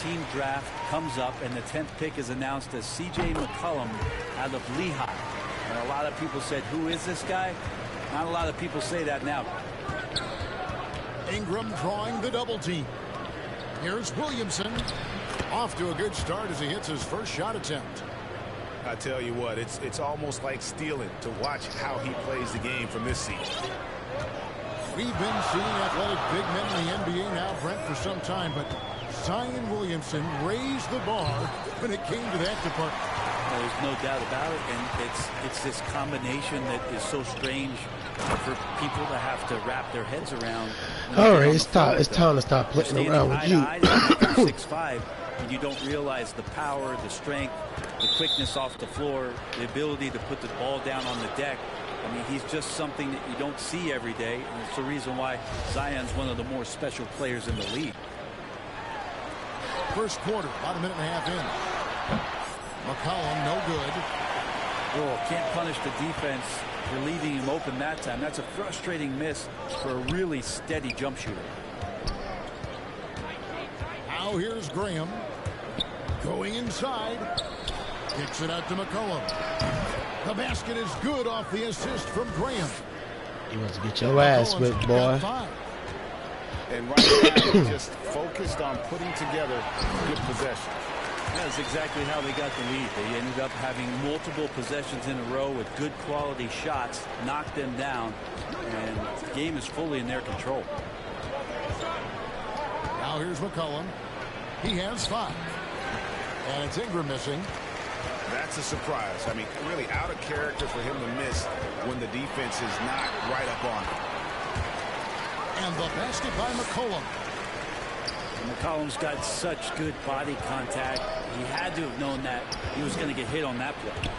team draft comes up and the 10th pick is announced as C.J. McCollum out of Lehigh. And a lot of people said, who is this guy? Not a lot of people say that now. Ingram drawing the double team. Here's Williamson. Off to a good start as he hits his first shot attempt. I tell you what, it's almost like stealing to watch how he plays the game from this seat. We've been seeing athletic big men in the NBA now, Brent, for some time, but Zion Williamson raised the bar when it came to that department. There's no doubt about it, and it's this combination that is so strange for people to have to wrap their heads around. All right, it's time to stop playing around with you. 6'5", and you don't realize the power, the strength, the quickness off the floor, the ability to put the ball down on the deck. I mean, he's just something that you don't see every day, and it's the reason why Zion's one of the more special players in the league. First quarter, about a minute and a half in. McCollum, no good. Oh, can't punish the defense for leaving him open that time. That's a frustrating miss for a really steady jump shooter. Now here's Graham. Going inside. Kicks it out to McCollum. The basket is good off the assist from Graham. You want to get your ass whipped, boy. And right now, he's just focused on putting together good possession. That's exactly how they got the lead. They ended up having multiple possessions in a row with good quality shots, knocked them down, and the game is fully in their control. Now here's McCollum. He has 5. And it's Ingram missing. That's a surprise. I mean, really out of character for him to miss when the defense is not right up on him. And the basket by McCollum. McCollum's got such good body contact. He had to have known that he was going to get hit on that play.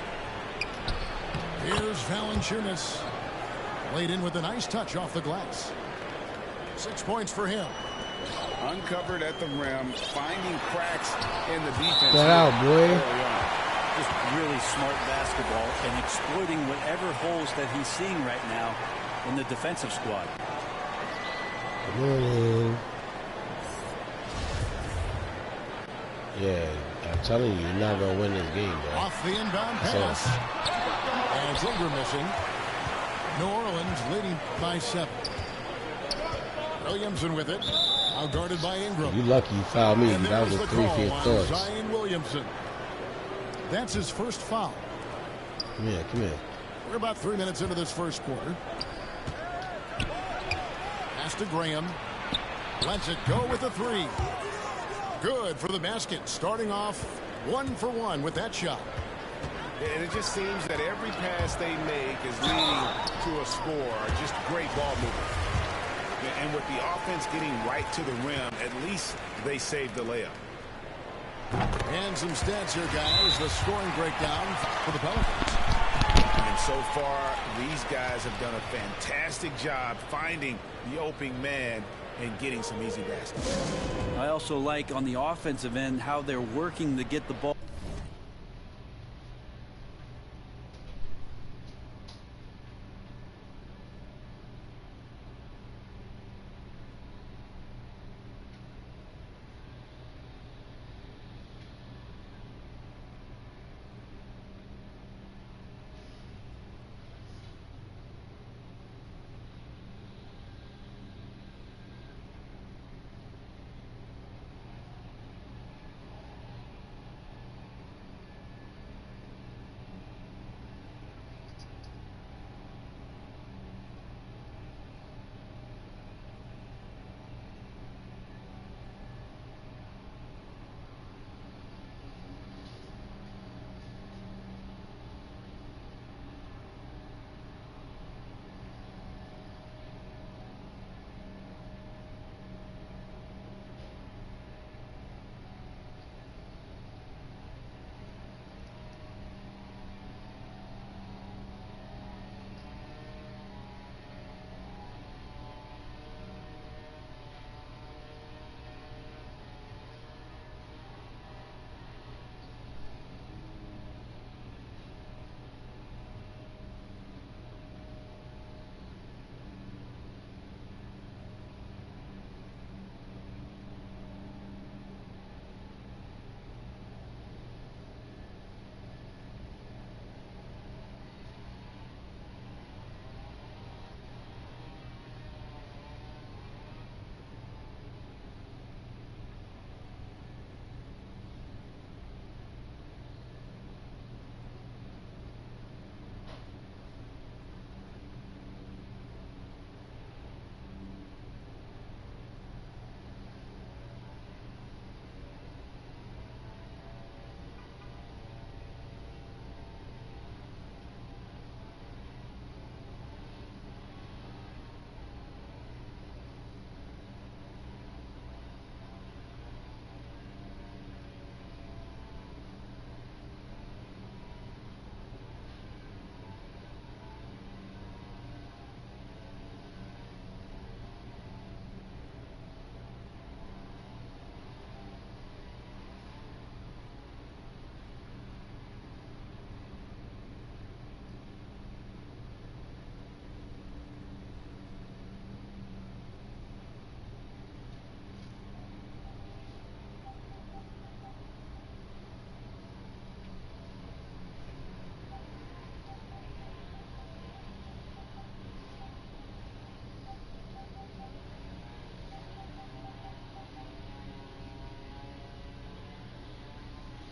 Here's Valanciunas. Laid in with a nice touch off the glass. 6 points for him. Uncovered at the rim, finding cracks in the defense. Get out, boy. Just really smart basketball and exploiting whatever holes that he's seeing right now in the defensive squad. Come on. Yeah, I'm telling you, you're not going to win this game, bro. Off the inbound pass. And it's Ingram missing. New Orleans leading by 7. Williamson with it. Now guarded by Ingram. You lucky you fouled me. That was a 3-5 choice. Zion Williamson. That's his first foul. Come here, come here. We're about 3 minutes into this first quarter. Pass to Graham. Lets it go with a 3. Good for the basket. Starting off 1 for 1 with that shot. And it just seems that every pass they make is leading to a score. Just great ball movement. And with the offense getting right to the rim, at least they saved the layup. And some stats here, guys. The scoring breakdown for the Pelicans. And so far, these guys have done a fantastic job finding the open man and getting some easy baskets. I also like on the offensive end how they're working to get the ball.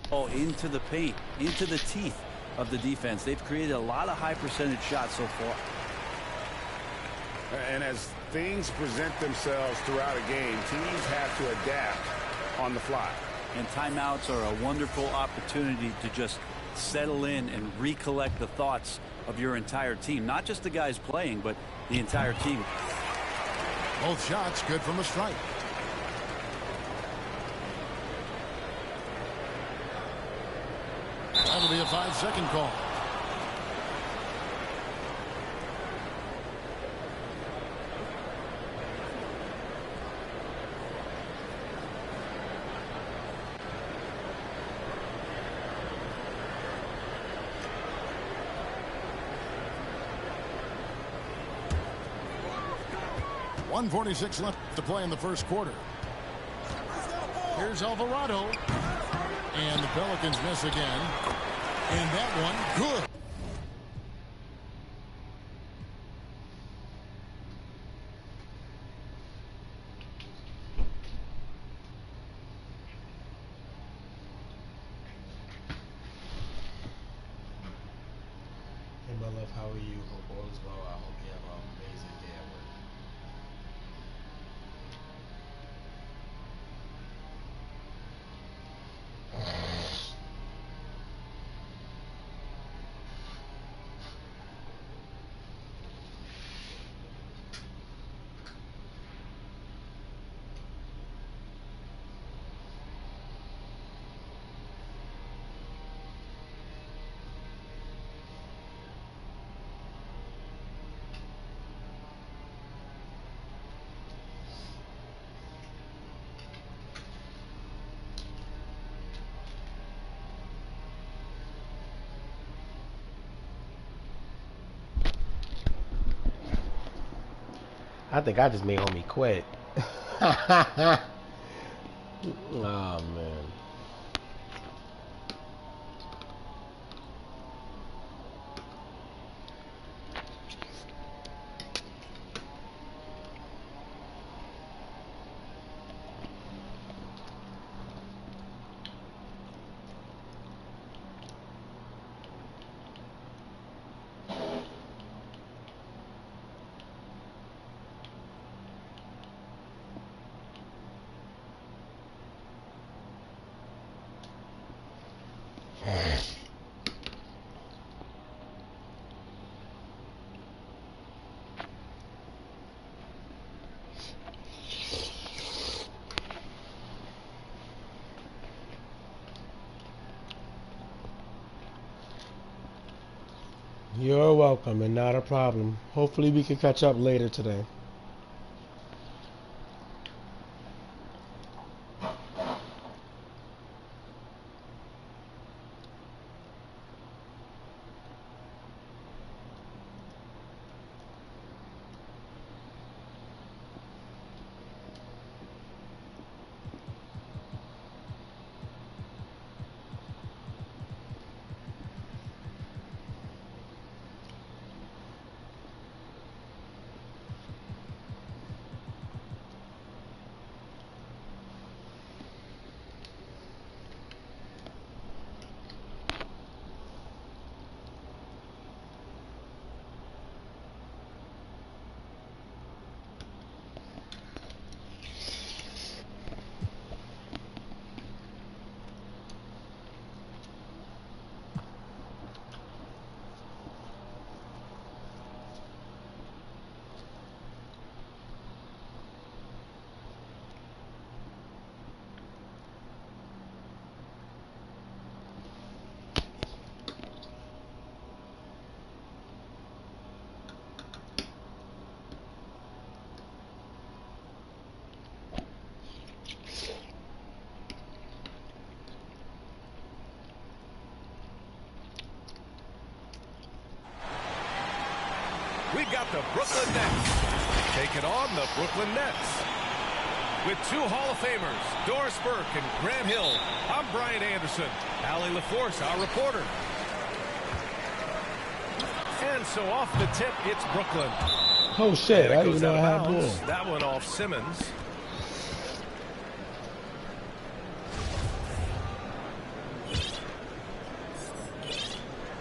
ball into the paint, into the teeth of the defense. They've created a lot of high percentage shots so far. And as things present themselves throughout a game, teams have to adapt on the fly. And timeouts are a wonderful opportunity to just settle in and recollect the thoughts of your entire team. Not just the guys playing, but the entire team. Both shots good from the strike. That'll be a 5-second call. .146 left to play in the first quarter. Here's Alvarado. And the Pelicans miss again. And that one, good. Hey, my love, how are you? Hope all is well. I hope you have an amazing day at work. I think I just made homie quit. Oh, man. You're welcome and not a problem. Hopefully we can catch up later today. We've got the Brooklyn Nets taking on the Brooklyn Nets. With two Hall of Famers, Doris Burke and Grant Hill, I'm Brian Anderson. Allie LaForce, our reporter. And so off the tip, it's Brooklyn. Oh shit, I didn't know I had more. That one off Simmons.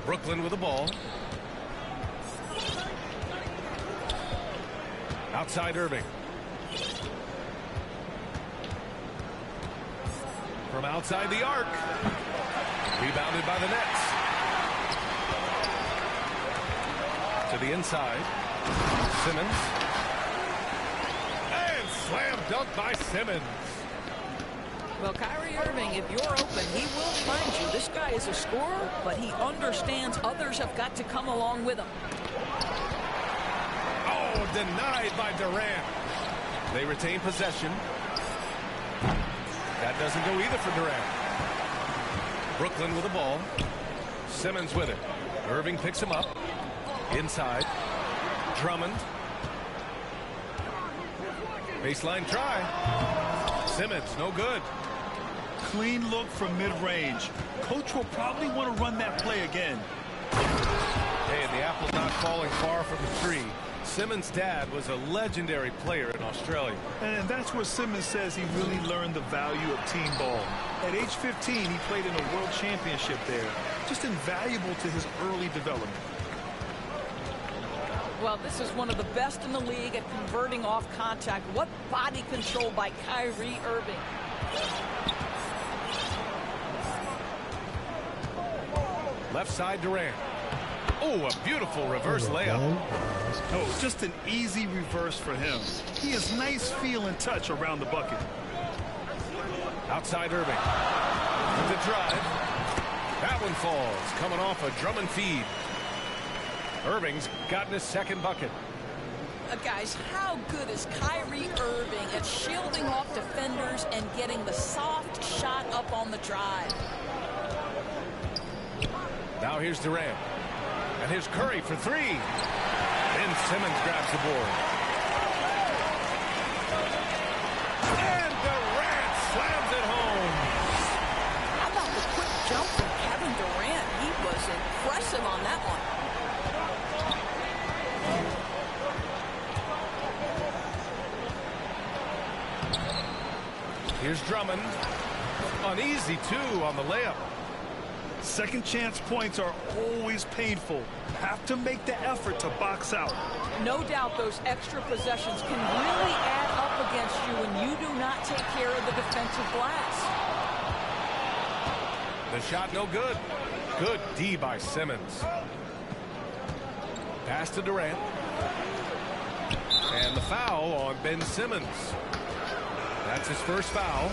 Brooklyn with the ball. Outside Irving. From outside the arc. Rebounded by the Nets. To the inside. Simmons. And slam dunk by Simmons. Well, Kyrie Irving, if you're open, he will find you. This guy is a scorer, but he understands others have got to come along with him. Oh, denied by Durant. They retain possession. That doesn't go either for Durant. Brooklyn with the ball. Simmons with it. Irving picks him up. Inside. Drummond. Baseline try. Simmons, no good. Clean look from mid-range. Coach will probably want to run that play again. Hey, and the apple's not falling far from the tree. Simmons' dad was a legendary player in Australia. And that's where Simmons says he really learned the value of team ball. At age 15, he played in a world championship there. Just invaluable to his early development. Well, this is one of the best in the league at converting off contact. What body control by Kyrie Irving. Left side Durant. Oh, a beautiful reverse layup. Oh, just an easy reverse for him. He has nice feel and touch around the bucket. Outside Irving. The drive. That one falls. Coming off a Drummond feed. Irving's gotten his second bucket. Guys, how good is Kyrie Irving at shielding off defenders and getting the soft shot up on the drive? Now here's Durant. And here's Curry for three. Then Simmons grabs the board. And Durant slams it home. How about the quick jump from Kevin Durant? He was impressive on that one. Here's Drummond. Uneasy, too, on the layup. Second chance points are always painful. Have to make the effort to box out. No doubt those extra possessions can really add up against you when you do not take care of the defensive glass. The shot no good. Good D by Simmons. Pass to Durant. And the foul on Ben Simmons. That's his first foul.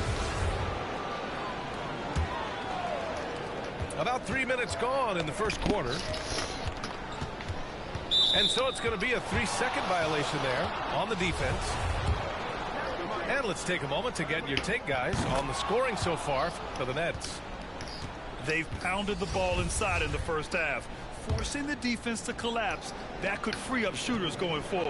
About 3 minutes gone in the first quarter. And so it's going to be a 3-second violation there on the defense. And let's take a moment to get your take, guys, on the scoring so far for the Nets. They've pounded the ball inside in the first half, forcing the defense to collapse. That could free up shooters going forward.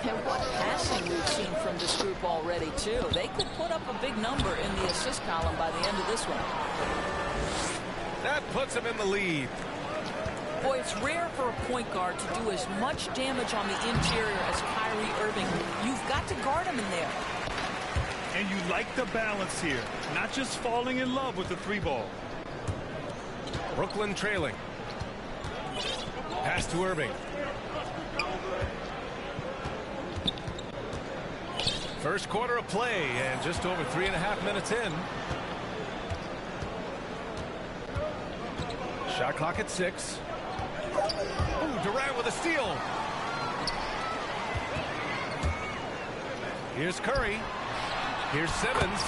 And what passing we've seen from this group already, too. They could put up a big number in the assist column by the end of this one. That puts him in the lead. Boy, it's rare for a point guard to do as much damage on the interior as Kyrie Irving. You've got to guard him in there. And you like the balance here, not just falling in love with the three ball. Brooklyn trailing. Pass to Irving. First quarter of play and just over 3.5 minutes in. Shot clock at 6. Ooh, Durant with a steal. Here's Curry. Here's Simmons.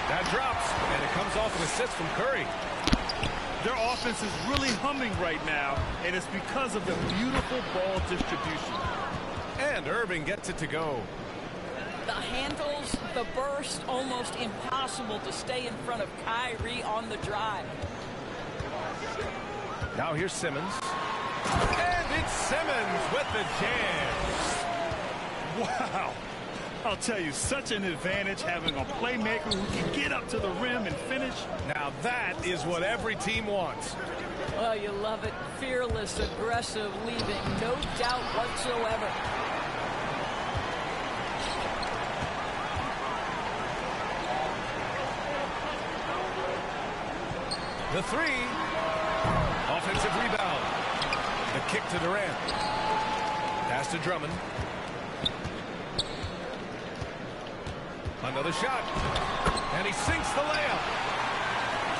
That drops, and it comes off an assist from Curry. Their offense is really humming right now, and it's because of the beautiful ball distribution. And Irving gets it to go. The handles, the burst, almost impossible to stay in front of Kyrie on the drive. Now here's Simmons. And it's Simmons with the jam. Wow. I'll tell you, such an advantage having a playmaker who can get up to the rim and finish. Now that is what every team wants. Oh, you love it. Fearless, aggressive, leaving no doubt whatsoever. The three. Offensive rebound. The kick to Durant. Pass to Drummond. Another shot. And he sinks the layup.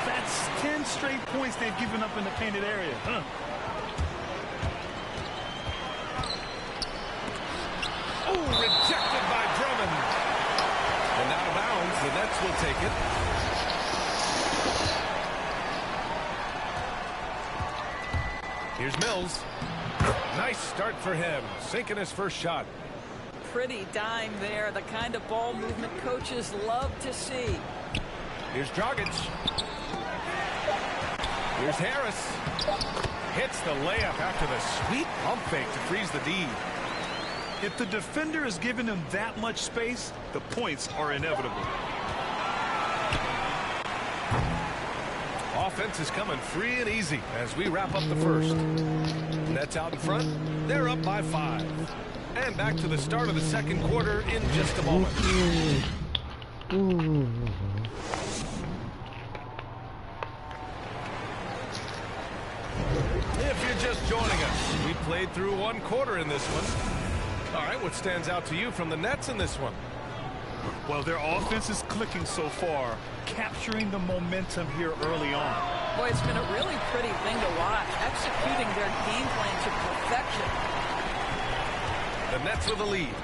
That's 10 straight points they've given up in the painted area. Huh? Oh, rejected by Drummond. And out of bounds, the Nets will take it. Here's Mills. Nice start for him. Sinking his first shot. Pretty dime there. The kind of ball movement coaches love to see. Here's Dragic. Here's Harris. Hits the layup after the sweet pump fake to freeze the D. If the defender is giving him that much space, the points are inevitable. Offense is coming free and easy as we wrap up the first. Nets out in front. They're up by 5. And back to the start of the second quarter in just a moment. If you're just joining us, we played through one quarter in this one. All right, what stands out to you from the Nets in this one? Well, their offense is clicking so far, capturing the momentum here early on. Boy, it's been a really pretty thing to watch, executing their game plan to perfection. The Nets with a lead.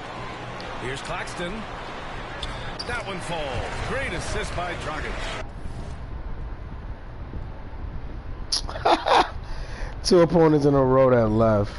Here's Claxton. That one falls. Great assist by Dragic. 2 opponents in a row that left.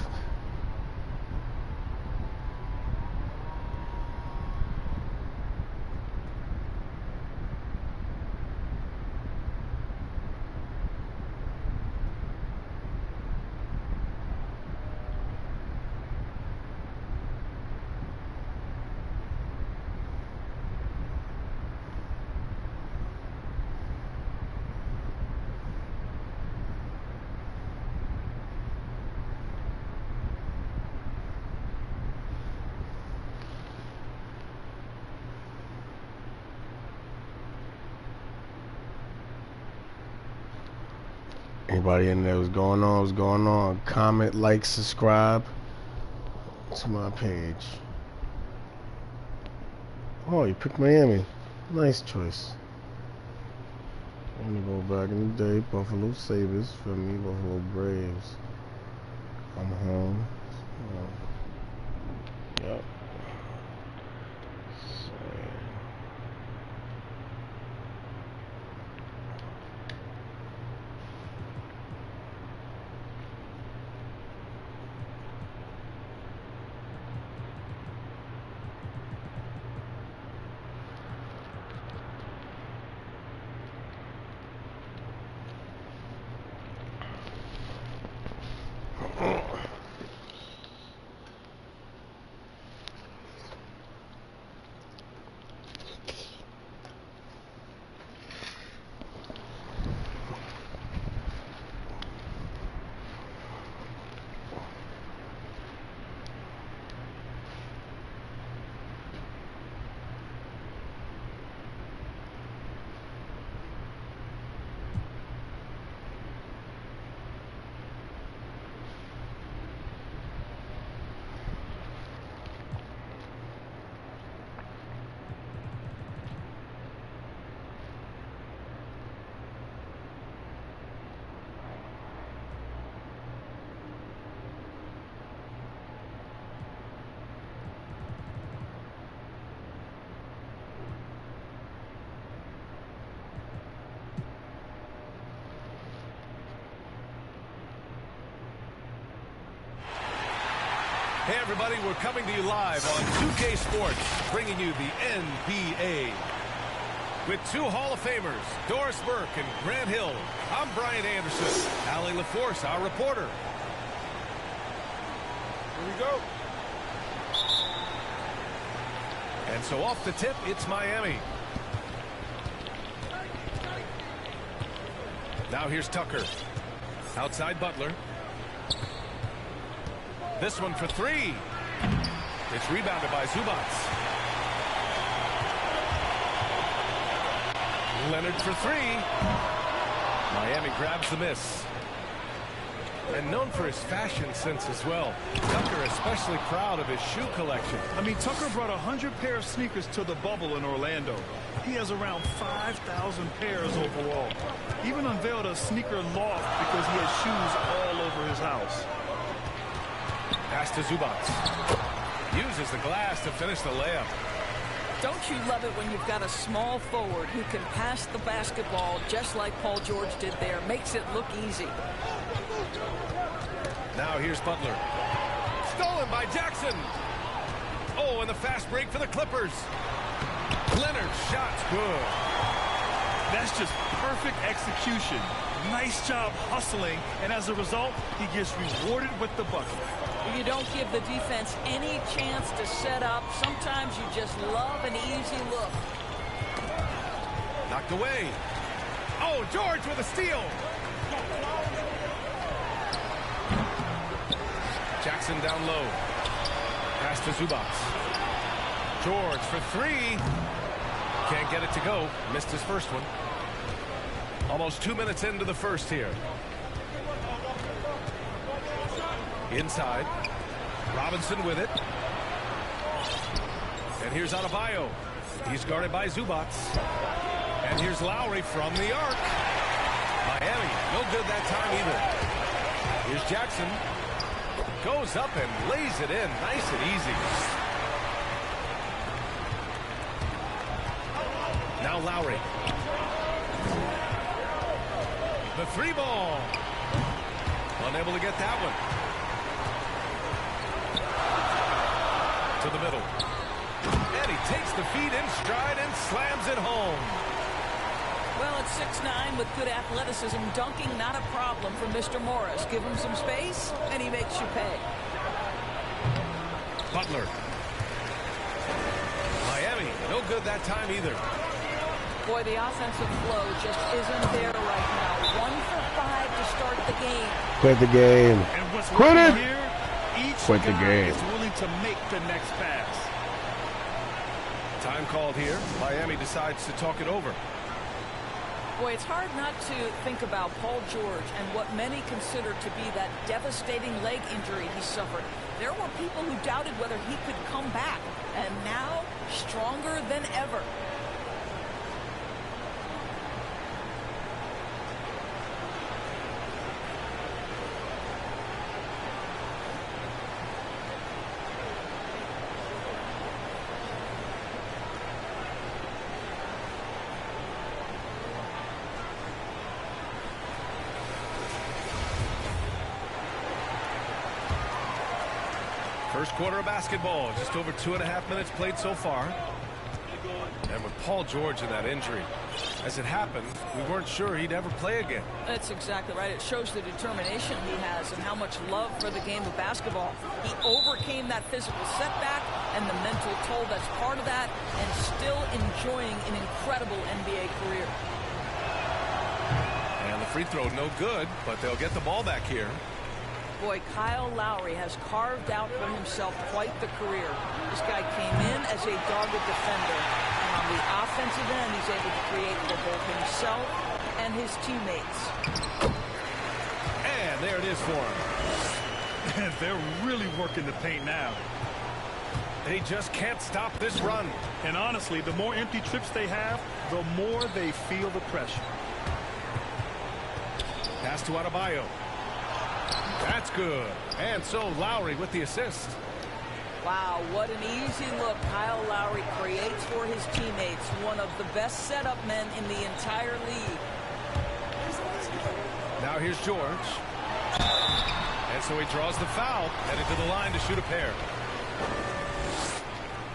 Anybody in there, what's going on? What's going on? Comment, like, subscribe to my page. Oh, you picked Miami. Nice choice. Let me go back in the day. Buffalo Sabres for me. Buffalo Braves. I'm home. Yep. Hey everybody, we're coming to you live on 2K Sports, bringing you the NBA. With 2 Hall of Famers, Doris Burke and Grant Hill, I'm Brian Anderson. Allie LaForce, our reporter. Here we go. And so off the tip, it's Miami. Now here's Tucker. Outside Butler. This one for 3. It's rebounded by Zubats. Leonard for 3. Miami grabs the miss. And known for his fashion sense as well. Tucker especially proud of his shoe collection. I mean, Tucker brought 100 pair of sneakers to the bubble in Orlando. He has around 5,000 pairs overall. He even unveiled a sneaker loft because he has shoes all over his house. Pass to Zubats. Uses the glass to finish the layup. Don't you love it when you've got a small forward who can pass the basketball just like Paul George did there? Makes it look easy. Now here's Butler. Stolen by Jackson. Oh, and the fast break for the Clippers. Leonard's shot's good. That's just perfect execution. Nice job hustling, and as a result, he gets rewarded with the bucket. You don't give the defense any chance to set up. Sometimes you just love an easy look. Knocked away. Oh, George with a steal. Jackson down low. Pass to Zubats. George for three. Can't get it to go. Missed his first one. Almost 2 minutes into the first here. Inside. Robinson with it. And here's Adebayo. He's guarded by Zubats. And here's Lowry from the arc. Miami, no good that time either. Here's Jackson. Goes up and lays it in. Nice and easy. Now Lowry. The three ball. Unable to get that one. To the middle. And he takes the feed in stride and slams it home. Well, at 6'9", with good athleticism, dunking not a problem for Mr. Morris. Give him some space, and he makes you pay. Butler. Miami, no good that time either. Boy, the offensive flow just isn't there right now. 1 for 5 to start the game. Quit the game. And what's Quit it. Here, each Quit the guy game. is willing to make the next pass. Time called here. Miami decides to talk it over. Boy, it's hard not to think about Paul George and what many consider to be that devastating leg injury he suffered. There were people who doubted whether he could come back, and now stronger than ever. First quarter of basketball, just over 2.5 minutes played so far. And with Paul George in that injury, as it happened, we weren't sure he'd ever play again. That's exactly right. It shows the determination he has and how much love for the game of basketball. He overcame that physical setback and the mental toll that's part of that, and still enjoying an incredible NBA career. And the free throw no good, but they'll get the ball back here. Boy, Kyle Lowry has carved out for himself quite the career. This guy came in as a dogged defender, and on the offensive end, he's able to create for both himself and his teammates. And there it is for him. They're really working the paint now. They just can't stop this run. And honestly, the more empty trips they have, the more they feel the pressure. Pass to Adebayo. That's good. And so Lowry with the assist. Wow, what an easy look Kyle Lowry creates for his teammates. One of the best setup men in the entire league. Now here's George. And so he draws the foul, headed to the line to shoot a pair.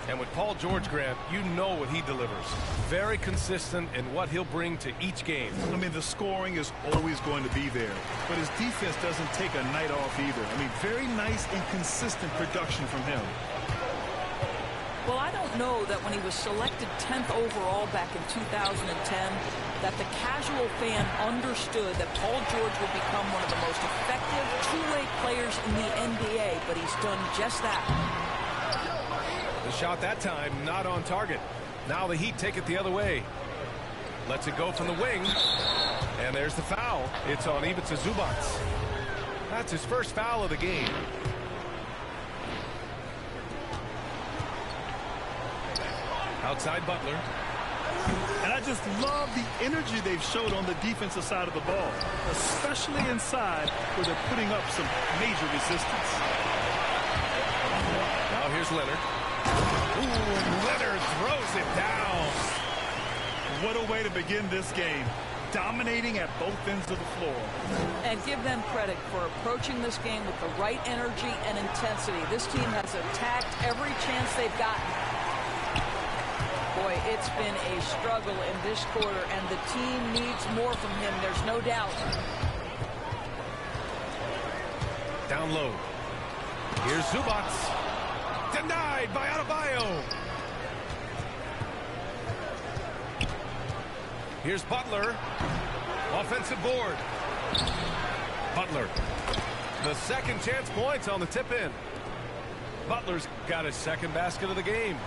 And with Paul George, Grant, you know what he delivers. Very consistent in what he'll bring to each game. I mean, the scoring is always going to be there, but his defense doesn't take a night off either. I mean, very nice and consistent production from him. Well, I don't know that when he was selected 10th overall back in 2010, that the casual fan understood that Paul George would become one of the most effective two-way players in the NBA, but he's done just that. The shot that time not on target. Now the Heat take it the other way. Lets it go from the wing. And there's the foul. It's on Ivica Zubats. That's his first foul of the game. Outside Butler. And I just love the energy they've showed on the defensive side of the ball, especially inside where they're putting up some major resistance. Now here's Leonard. Ooh, and Leonard throws it down. What a way to begin this game. Dominating at both ends of the floor. And give them credit for approaching this game with the right energy and intensity. This team has attacked every chance they've gotten. Boy, it's been a struggle in this quarter, and the team needs more from him, there's no doubt. Down low. Here's Zubats. Denied by Adebayo. Here's Butler. Offensive board. Butler. The second chance points on the tip in. Butler's got his second basket of the game.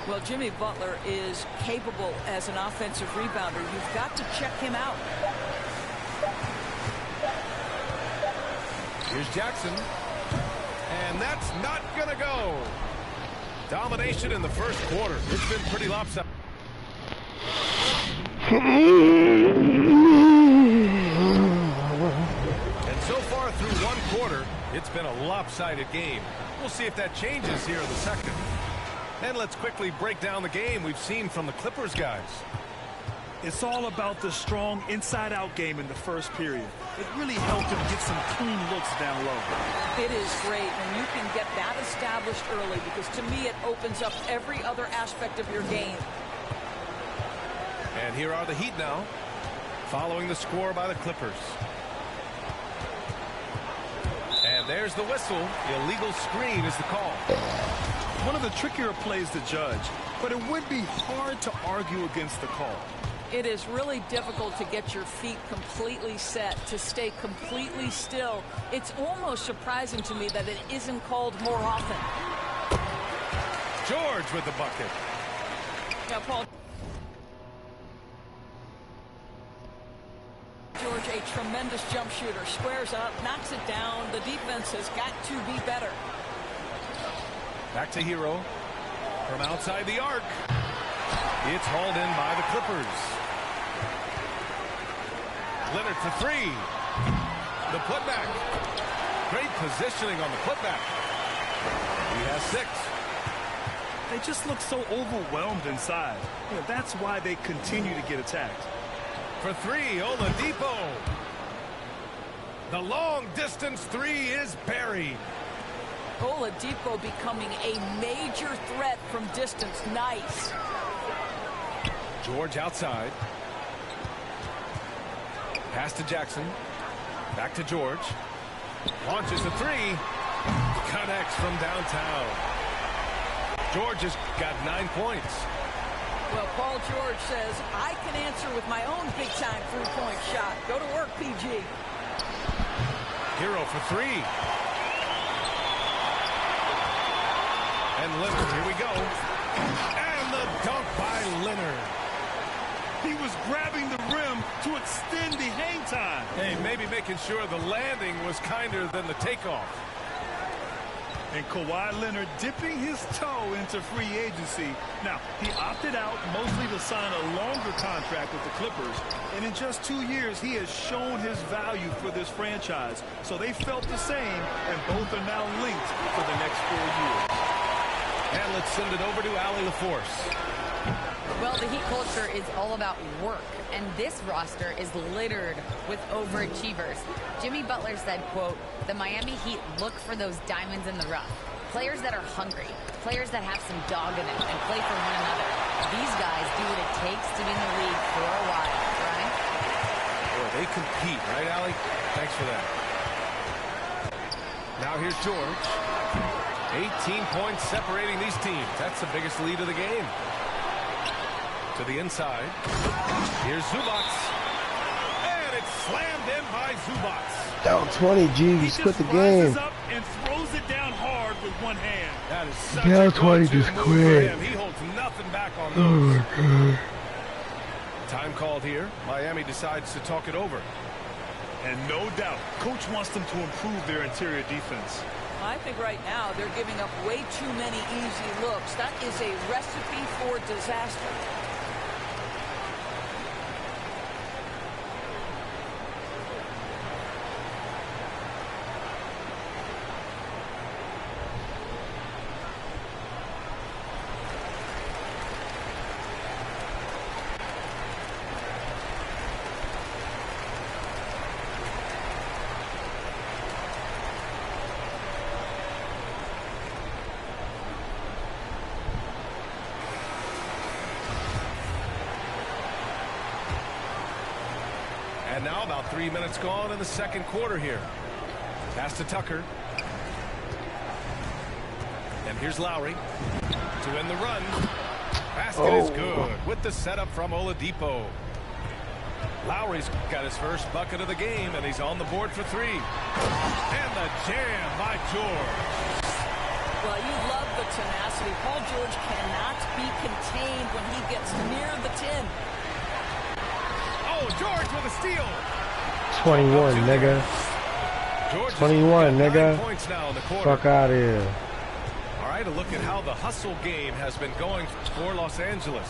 Well, Jimmy Butler is capable as an offensive rebounder. You've got to check him out. Here's Jackson. And that's not going to go. Domination in the first quarter. It's been pretty lopsided. And so far through one quarter, it's been a lopsided game. We'll see if that changes here in the second. And let's quickly break down the game we've seen from the Clippers guys. It's all about the strong inside-out game in the first period. It really helped him get some clean looks down low. It is great when you can get that established early, because to me it opens up every other aspect of your game. And here are the Heat now, following the score by the Clippers. And there's the whistle. Illegal screen is the call. One of the trickier plays to judge, but it would be hard to argue against the call. It is really difficult to get your feet completely set, to stay completely still. It's almost surprising to me that it isn't called more often. George with the bucket. Now, Paul George, a tremendous jump shooter, squares up, knocks it down. The defense has got to be better. Back to Hero from outside the arc. It's hauled in by the Clippers. Leonard for three. The putback. Great positioning on the putback. He has 6. They just look so overwhelmed inside. You know, that's why they continue to get attacked. For three, Oladipo. The long distance three is buried. Oladipo becoming a major threat from distance. Nice. George outside. Pass to Jackson. Back to George. Launches a three. Connects from downtown. George has got 9 points. Well, Paul George says, I can answer with my own big-time three-point shot. Go to work, PG. Hero for three. And Leonard, here we go. And the dunk by Leonard. He was grabbing the rim to extend the hang time. Hey, maybe making sure the landing was kinder than the takeoff. And Kawhi Leonard dipping his toe into free agency. Now, he opted out mostly to sign a longer contract with the Clippers. And in just 2 years, he has shown his value for this franchise. So they felt the same, and both are now linked for the next 4 years. And let's send it over to Allie LaForce. Well, the Heat culture is all about work, and this roster is littered with overachievers. Jimmy Butler said, quote, the Miami Heat look for those diamonds in the rough. Players that are hungry, players that have some dog in them and play for one another. These guys do what it takes to be in the league for a while, right? Boy, they compete, right, Allie? Thanks for that. Now here's George. 18 points separating these teams. That's the biggest lead of the game. To the inside. Here's Zubats. And it's slammed in by Zubats. Down 20, G's, quit the game. Up and throws it down hard with one hand. That is such Down a 20, good just move quit. for him. He holds nothing back on Oh those. my God. Time called here. Miami decides to talk it over. And no doubt, coach wants them to improve their interior defense. I think right now they're giving up way too many easy looks. That is a recipe for disaster. And now about 3 minutes gone in the second quarter here. Pass to Tucker. And here's Lowry to win the run. Basket is good with the setup from Oladipo. Lowry's got his first bucket of the game, and he's on the board for three. And the jam by George. Well, you love the tenacity. Paul George cannot be contained when he gets near the tin. Oh, George with a steal. 21, nigga. George 21, nigga. Points now in the quarter. Fuck out of here. All right, a look at how the hustle game has been going for Los Angeles.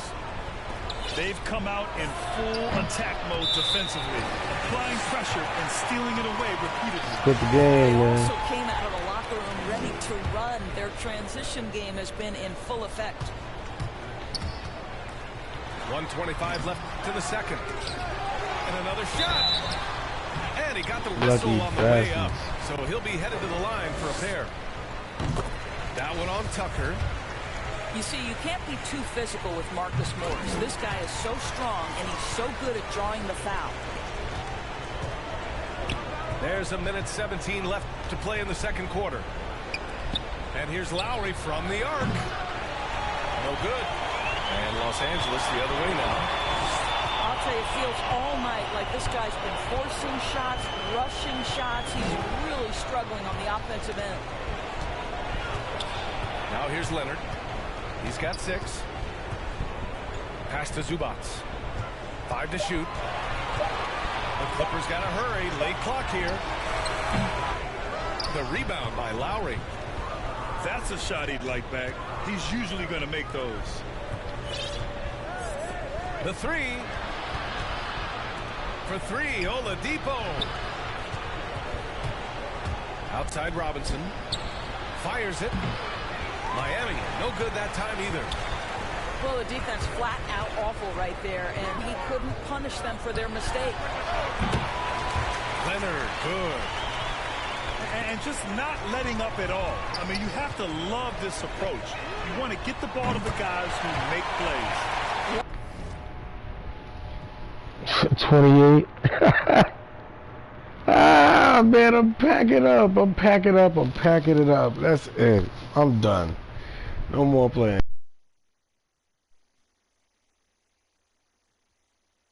They've come out in full attack mode defensively, applying pressure and stealing it away repeatedly. Quit the game, They man. also came out of the locker room ready to run. Their transition game has been in full effect. 1:25 left to the second. And another shot. And he got the Lucky whistle on the way up. bastards. So he'll be headed to the line for a pair. That one on Tucker. You see, you can't be too physical with Marcus Morris. This guy is so strong, and he's so good at drawing the foul. There's a minute 17 left to play in the second quarter. And here's Lowry from the arc. No good. And Los Angeles the other way now. I'll tell you, it feels all night like this guy's been forcing shots, rushing shots. He's really struggling on the offensive end. Now here's Leonard. He's got 6. Pass to Zubac. 5 to shoot. The Clippers got to hurry. Late clock here. The rebound by Lowry. That's a shot he'd like back. He's usually going to make those. The three. For 3, Oladipo. Outside Robinson. Fires it. Miami, no good that time either. Well, the defense flat out awful right there, and he couldn't punish them for their mistake. Leonard, good. And just not letting up at all. I mean, you have to love this approach. You want to get the ball to the guys who make plays. 28. Ah, man, I'm packing up. I'm packing up. I'm packing it up. That's it. I'm done. No more playing.